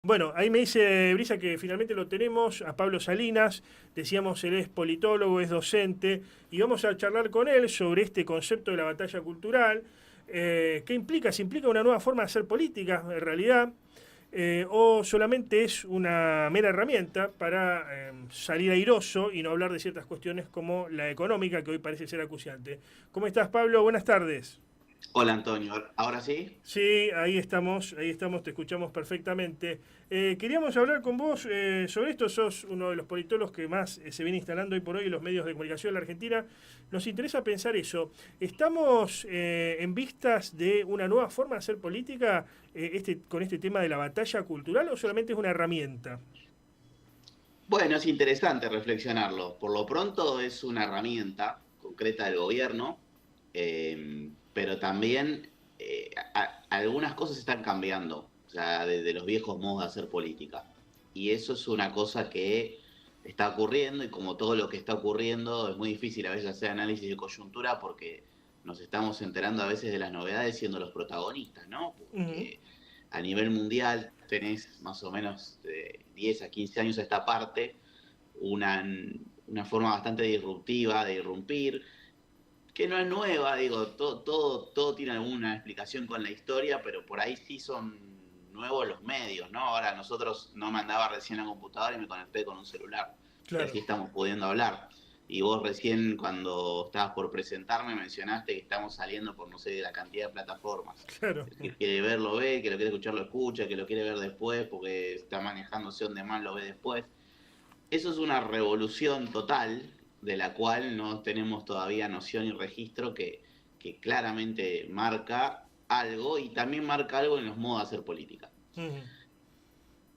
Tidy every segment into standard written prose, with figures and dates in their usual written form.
Bueno, ahí me dice Brisa que finalmente lo tenemos a Pablo Salinas. Decíamos, él es politólogo, es docente, y vamos a charlar con él sobre este concepto de la batalla cultural. ¿Qué implica? ¿Se implica una nueva forma de hacer política en realidad? ¿O solamente es una mera herramienta para salir airoso y no hablar de ciertas cuestiones como la económica, que hoy parece ser acuciante? ¿Cómo estás, Pablo? Buenas tardes. Hola Antonio, ¿ahora sí? Sí, ahí estamos, te escuchamos perfectamente. Queríamos hablar con vos sobre esto, sos uno de los politólogos que más se viene instalando hoy por hoy en los medios de comunicación en la Argentina. Nos interesa pensar eso. ¿Estamos en vistas de una nueva forma de hacer política con este tema de la batalla cultural o solamente es una herramienta? Bueno, es interesante reflexionarlo. Por lo pronto es una herramienta concreta del gobierno, pero también algunas cosas están cambiando, o sea, de los viejos modos de hacer política. Y eso es una cosa que está ocurriendo y como todo lo que está ocurriendo es muy difícil a veces hacer análisis de coyuntura porque nos estamos enterando a veces de las novedades siendo los protagonistas, ¿no? Ujú. Porque a nivel mundial tenés más o menos de 10 a 15 años a esta parte una, una forma bastante disruptiva de irrumpir, que no es nueva, digo, todo tiene alguna explicación con la historia, pero por ahí sí son nuevos los medios, ¿no? Ahora nosotros no me andaba recién a la computadora y me conecté con un celular, y Claro, así estamos pudiendo hablar. Y vos recién cuando estabas por presentarme mencionaste que estamos saliendo por no sé de la cantidad de plataformas. claro. El que quiere ver lo ve, que lo quiere escuchar lo escucha, que lo quiere ver después porque está manejándose donde más lo ve después. Eso es una revolución total de la cual no tenemos todavía noción y registro que claramente marca algo y también marca algo en los modos de hacer política. Ujú.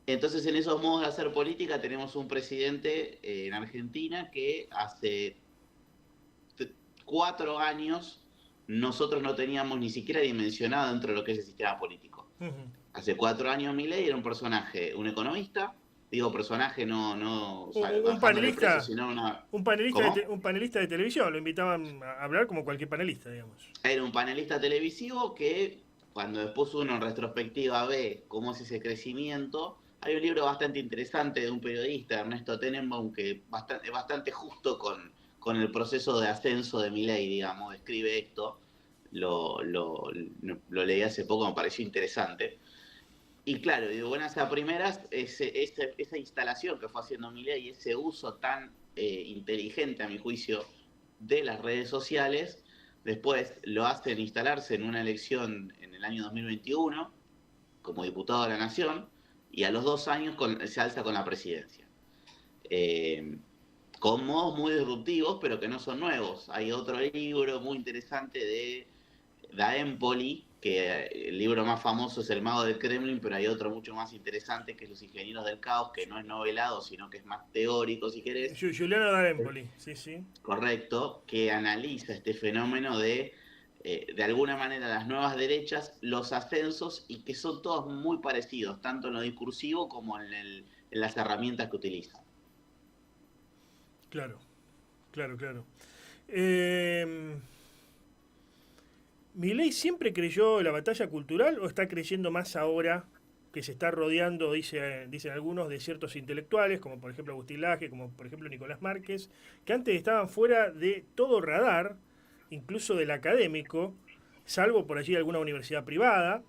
Entonces, en esos modos de hacer política tenemos un presidente en Argentina que hace 4 años nosotros no teníamos ni siquiera dimensionado dentro de lo que es el sistema político. Ujú. Hace 4 años Milei era un personaje, un economista, digo personaje no Un bajándole precio, panelista, sino una... un ¿Cómo? panelista de televisión, lo invitaban a hablar como cualquier panelista, digamos. Era un panelista televisivo que cuando después uno en retrospectiva ve cómo es ese crecimiento, hay un libro bastante interesante de un periodista, Ernesto Tenenbaum, que es bastante justo con el proceso de ascenso de Milei, digamos, describe esto, lo leí hace poco, me pareció interesante. Y claro, de buenas a primeras, esa instalación que fue haciendo Milei y ese uso tan inteligente, a mi juicio, de las redes sociales, después lo hacen instalarse en una elección en el año 2021 como diputado de la Nación y a los 2 años se alza con la presidencia. Eh, con modos muy disruptivos, pero que no son nuevos. Hay otro libro muy interesante de Da Empoli, que el libro más famoso es El Mago del Kremlin, pero hay otro mucho más interesante que es Los Ingenieros del Caos, que no es novelado, sino que es más teórico, si querés, Giuliano da Empoli, sí, sí. correcto, que analiza este fenómeno de alguna manera, las nuevas derechas, los ascensos, y que son todos muy parecidos, tanto en lo discursivo como en las herramientas que utilizan. Claro, claro, claro. Eh, ¿Milei siempre creyó en la batalla cultural o está creyendo más ahora que se está rodeando, dicen algunos, de ciertos intelectuales, como por ejemplo Agustín Laje, como por ejemplo Nicolás Márquez, que antes estaban fuera de todo radar, incluso del académico, salvo por allí alguna universidad privada,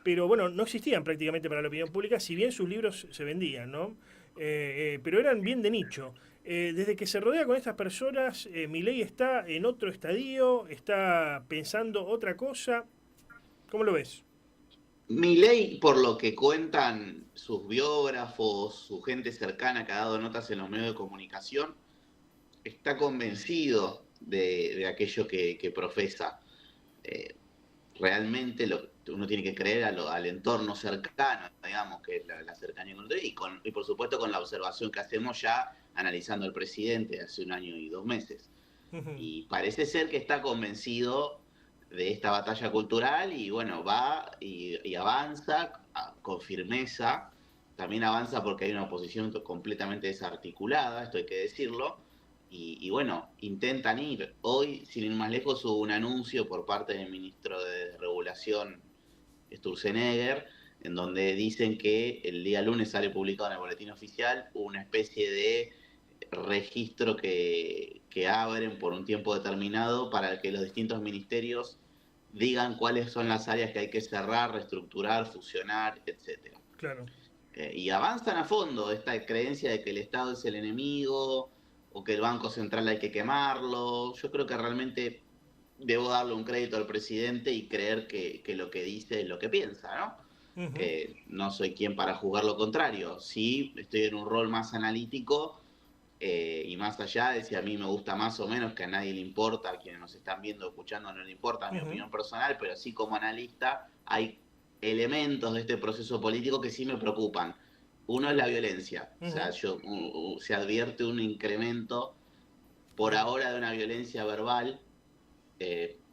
pero bueno, no existían prácticamente para la opinión pública, si bien sus libros se vendían, ¿no? Pero eran bien de nicho. Desde que se rodea con estas personas, Milei está en otro estadio, está pensando otra cosa. ¿Cómo lo ves? Milei, por lo que cuentan sus biógrafos, su gente cercana que ha dado notas en los medios de comunicación, está convencido de aquello que profesa. Eh, Realmente uno tiene que creer al entorno cercano, digamos, que es la cercanía con el y por supuesto con la observación que hacemos ya analizando al presidente de hace un año y 2 meses. Y parece ser que está convencido de esta batalla cultural y bueno, va y avanza con firmeza. También avanza porque hay una oposición completamente desarticulada, esto hay que decirlo. Y bueno, intentan ir. Hoy, sin ir más lejos, hubo un anuncio por parte del ministro de Regulación, Sturzenegger, en donde dicen que el día lunes sale publicado en el boletín oficial una especie de registro que abren por un tiempo determinado para que los distintos ministerios digan cuáles son las áreas que hay que cerrar, reestructurar, fusionar, etcétera. Claro. Y avanzan a fondo esta creencia de que el Estado es el enemigo o que el Banco Central hay que quemarlo. Yo creo que realmente debo darle un crédito al presidente y creer que lo que dice es lo que piensa, ¿no? Uh-huh. No soy quien para juzgar lo contrario. Sí, estoy en un rol más analítico y más allá de si a mí me gusta más o menos, que a nadie le importa, a quienes nos están viendo o escuchando no le importa mi opinión personal, pero sí como analista hay elementos de este proceso político que sí me preocupan. Uno es la violencia, o sea, se advierte un incremento por ahora de una violencia verbal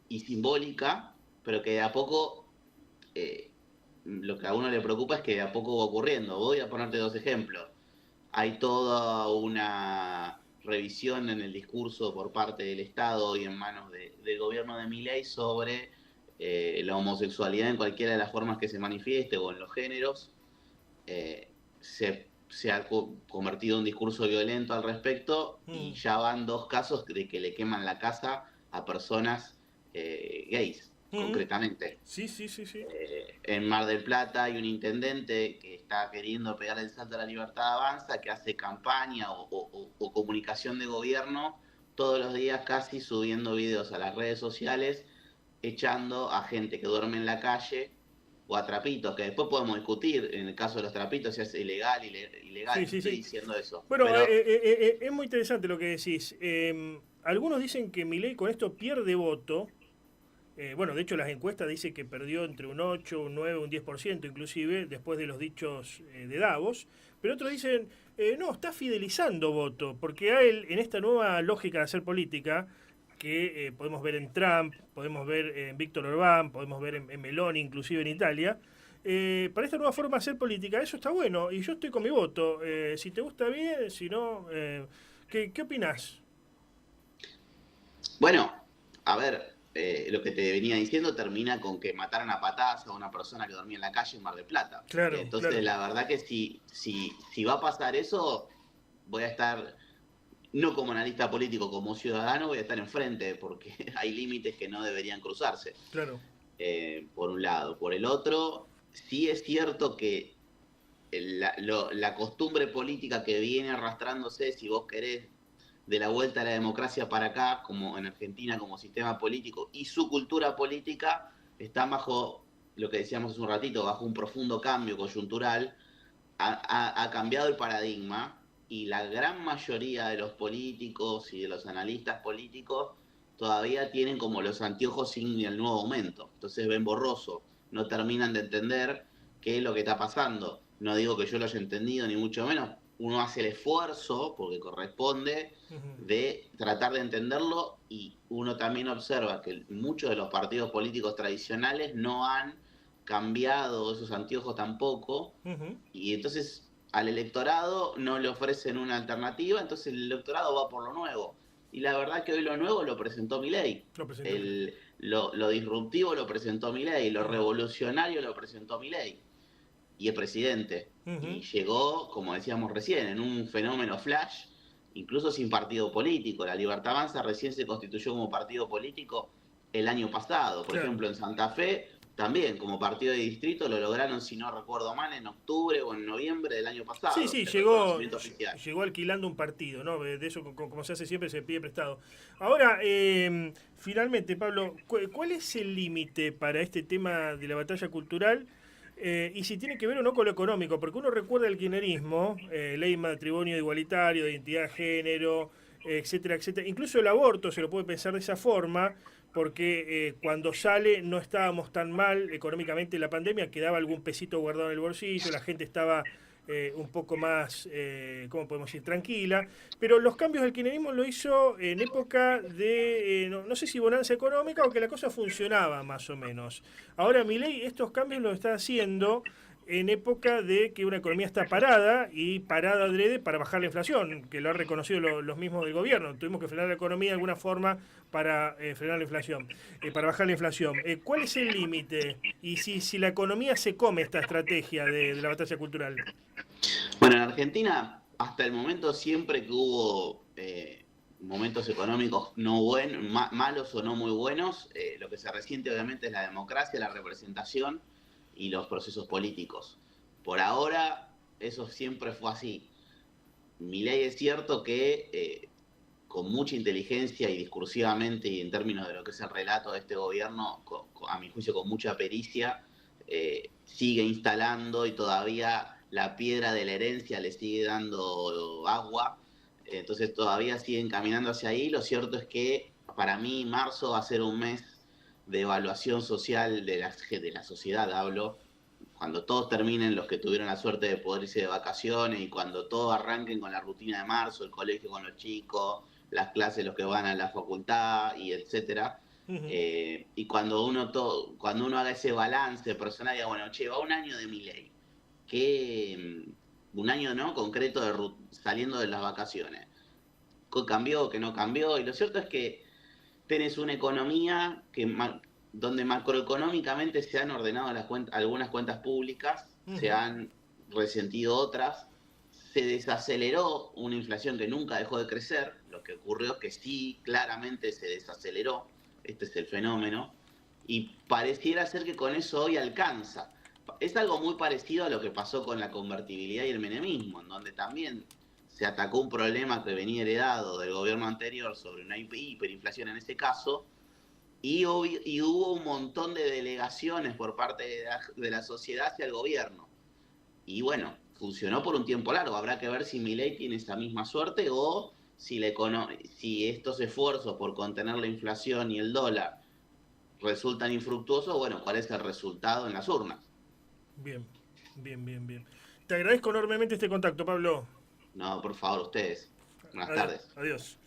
y simbólica, pero que de a poco, lo que a uno le preocupa es que de a poco va ocurriendo. Voy a ponerte 2 ejemplos. Hay toda una revisión en el discurso por parte del Estado y en manos del gobierno de Milei sobre la homosexualidad en cualquiera de las formas que se manifieste o en los géneros. Se ha convertido en un discurso violento al respecto y ya van 2 casos de que le queman la casa a personas gays, concretamente. Sí. En Mar del Plata hay un intendente que está queriendo pegarle el salto a la Libertad Avanza, que hace campaña o comunicación de gobierno todos los días casi subiendo videos a las redes sociales, echando a gente que duerme en la calle o a trapitos, que después podemos discutir en el caso de los trapitos si es ilegal, Sí. estoy diciendo eso. Bueno, pero es muy interesante lo que decís. Algunos dicen que Milei con esto pierde voto. Bueno, de hecho las encuestas dicen que perdió entre un 8, un 9, un 10% inclusive, después de los dichos de Davos. Pero otros dicen, no, está fidelizando voto, porque a él, en esta nueva lógica de hacer política, que podemos ver en Trump, podemos ver en Víctor Orbán, podemos ver en Meloni, inclusive en Italia, para esta nueva forma de hacer política, eso está bueno, y yo estoy con mi voto. Si te gusta bien, si no, ¿qué opinás? bueno, a ver, lo que te venía diciendo termina con que mataran a patadas a una persona que dormía en la calle en Mar del Plata. Claro, Entonces, claro. la verdad que si va a pasar eso, voy a estar, no como analista político, como ciudadano, voy a estar enfrente, porque hay límites que no deberían cruzarse, Claro. por un lado. Por el otro, sí es cierto que la costumbre política que viene arrastrándose, si vos querés, de la vuelta a la democracia para acá, como en Argentina como sistema político, y su cultura política están bajo, lo que decíamos hace un ratito, bajo un profundo cambio coyuntural. Ha cambiado el paradigma y la gran mayoría de los políticos y de los analistas políticos todavía tienen como los anteojos sin el nuevo aumento. Entonces ven borroso, no terminan de entender qué es lo que está pasando. No digo que yo lo haya entendido, ni mucho menos. Uno hace el esfuerzo, porque corresponde, de tratar de entenderlo, y uno también observa que muchos de los partidos políticos tradicionales no han cambiado esos anteojos tampoco, y entonces al electorado no le ofrecen una alternativa, entonces el electorado va por lo nuevo. Y la verdad que hoy lo nuevo lo presentó Milei. Lo disruptivo lo presentó Milei, lo revolucionario lo presentó Milei. Y es presidente. Y llegó, como decíamos recién, en un fenómeno flash, incluso sin partido político. La Libertad Avanza recién se constituyó como partido político el año pasado. Por ejemplo, en Santa Fe, también como partido de distrito, lo lograron, si no recuerdo mal, en octubre o en noviembre del año pasado. Sí, llegó alquilando un partido, ¿no? De eso, como se hace siempre, se pide prestado. Ahora, finalmente, Pablo, ¿cuál es el límite para este tema de la batalla cultural? Y si tiene que ver o no con lo económico, porque uno recuerda el kirchnerismo, ley de matrimonio igualitario, de identidad de género, etcétera, etcétera. Incluso el aborto se lo puede pensar de esa forma, porque cuando sale no estábamos tan mal económicamente en la pandemia, quedaba algún pesito guardado en el bolsillo, la gente estaba un poco más, ¿cómo podemos decir?, tranquila. Pero los cambios del kirchnerismo lo hizo en época de, no sé si bonanza económica o que la cosa funcionaba más o menos. Ahora Milei estos cambios los está haciendo en época de que una economía está parada y parada adrede para bajar la inflación, que lo han reconocido los mismos del gobierno. Tuvimos que frenar la economía de alguna forma para frenar la inflación, para bajar la inflación. ¿Cuál es el límite? Y si la economía se come esta estrategia de la batalla cultural. Bueno, en Argentina, hasta el momento, siempre que hubo momentos económicos no buenos, malos o no muy buenos, lo que se resiente obviamente es la democracia, la representación y los procesos políticos. Por ahora, eso siempre fue así. Milei es cierto que con mucha inteligencia y discursivamente y en términos de lo que es el relato de este gobierno, a mi juicio con mucha pericia, sigue instalando y todavía la piedra de la herencia le sigue dando agua, entonces todavía siguen caminando hacia ahí. Lo cierto es que para mí marzo va a ser un mes de evaluación social de la sociedad, hablo, cuando todos terminen, los que tuvieron la suerte de poder irse de vacaciones, y cuando todos arranquen con la rutina de marzo, el colegio con los chicos, las clases, los que van a la facultad, y etcétera. Ujú. Y cuando uno haga ese balance personal, diga, bueno, che, va un año de Milei, que un año no concreto saliendo de las vacaciones. ¿Qué cambió, qué no cambió? Y lo cierto es que tenés una economía donde macroeconómicamente se han ordenado algunas cuentas públicas, se Ujú. han resentido otras, se desaceleró una inflación que nunca dejó de crecer. Lo que ocurrió es que sí, claramente se desaceleró, este es el fenómeno, y pareciera ser que con eso hoy alcanza. Es algo muy parecido a lo que pasó con la convertibilidad y el menemismo, en donde también se atacó un problema que venía heredado del gobierno anterior sobre una hiperinflación en ese caso, y hubo un montón de delegaciones por parte de la sociedad hacia el gobierno. Y bueno, funcionó por un tiempo largo. Habrá que ver si Milei tiene esa misma suerte, o si estos esfuerzos por contener la inflación y el dólar resultan infructuosos. Bueno, ¿cuál es el resultado en las urnas? Bien, bien. Te agradezco enormemente este contacto, Pablo. No, por favor, ustedes. Buenas tardes. Adiós.